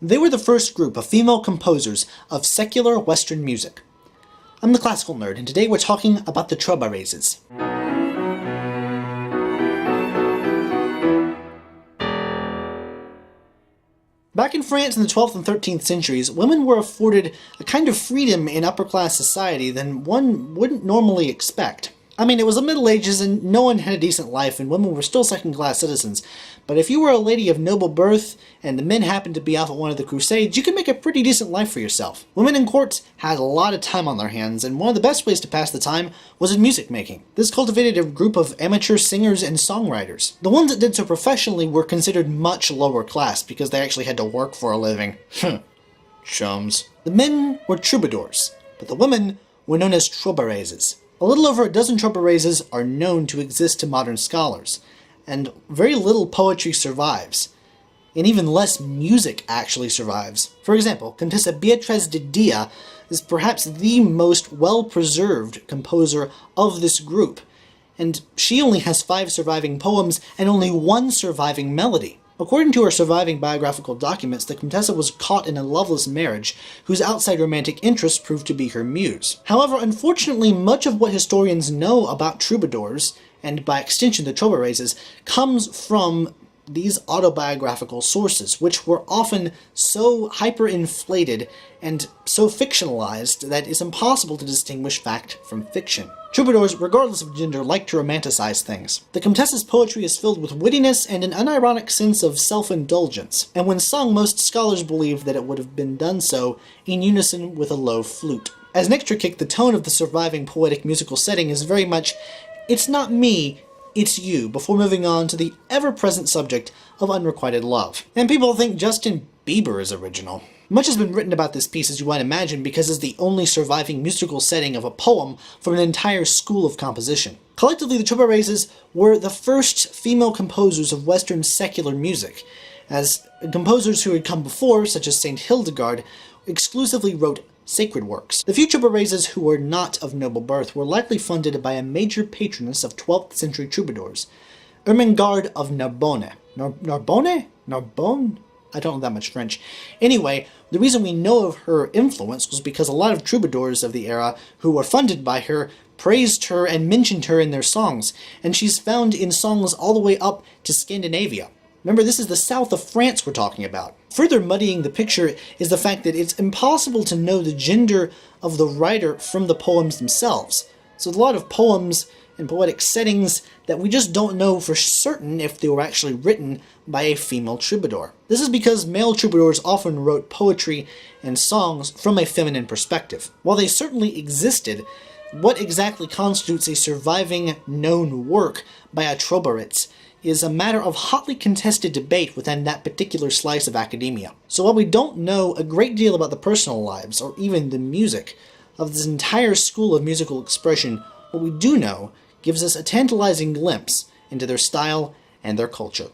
They were the first group of female composers of secular Western music. I'm the Classical Nerd, and today we're talking about the Troubadours. Back in France in the 12th and 13th centuries, women were afforded a kind of freedom in upper-class society than one wouldn't normally expect. I mean, it was the Middle Ages and no one had a decent life and women were still second-class citizens, but if you were a lady of noble birth and the men happened to be off at one of the Crusades, you could make a pretty decent life for yourself. Women in courts had a lot of time on their hands, and one of the best ways to pass the time was in music making. This cultivated a group of amateur singers and songwriters. The ones that did so professionally were considered much lower class because they actually had to work for a living. Chums. The men were troubadours, but the women were known as troubadours. A little over a dozen troubadours are known to exist to modern scholars, and very little poetry survives, and even less music actually survives. For example, Contessa Beatriz de Dia is perhaps the most well-preserved composer of this group, and she only has 5 surviving poems and only 1 surviving melody. According to her surviving biographical documents, the Contessa was caught in a loveless marriage, whose outside romantic interest proved to be her muse. However, unfortunately, much of what historians know about troubadours, and by extension the troubadours, comes from these autobiographical sources, which were often so hyperinflated and so fictionalized that it's impossible to distinguish fact from fiction. Troubadours, regardless of gender, like to romanticize things. The Comtessa's poetry is filled with wittiness and an unironic sense of self-indulgence, and when sung, most scholars believe that it would have been done so in unison with a low flute. As an extra kick, the tone of the surviving poetic musical setting is very much, "It's not me, it's you," before moving on to the ever-present subject of unrequited love. And people think Justin Bieber is original. Much has been written about this piece, as you might imagine, because it's the only surviving musical setting of a poem from an entire school of composition. Collectively, the Troubadours were the first female composers of Western secular music, as composers who had come before, such as Saint Hildegard, exclusively wrote sacred works. The few troubadours who were not of noble birth were likely funded by a major patroness of 12th century troubadours, Ermengarde of Narbonne. Narbonne? Narbonne? I don't know that much French. Anyway, the reason we know of her influence was because a lot of troubadours of the era who were funded by her praised her and mentioned her in their songs, and she's found in songs all the way up to Scandinavia. Remember, this is the south of France we're talking about. Further muddying the picture is the fact that it's impossible to know the gender of the writer from the poems themselves. So a lot of poems and poetic settings that we just don't know for certain if they were actually written by a female troubadour. This is because male troubadours often wrote poetry and songs from a feminine perspective. While they certainly existed, what exactly constitutes a surviving known work by a troubadourette is a matter of hotly contested debate within that particular slice of academia. So while we don't know a great deal about the personal lives, or even the music, of this entire school of musical expression, what we do know gives us a tantalizing glimpse into their style and their culture.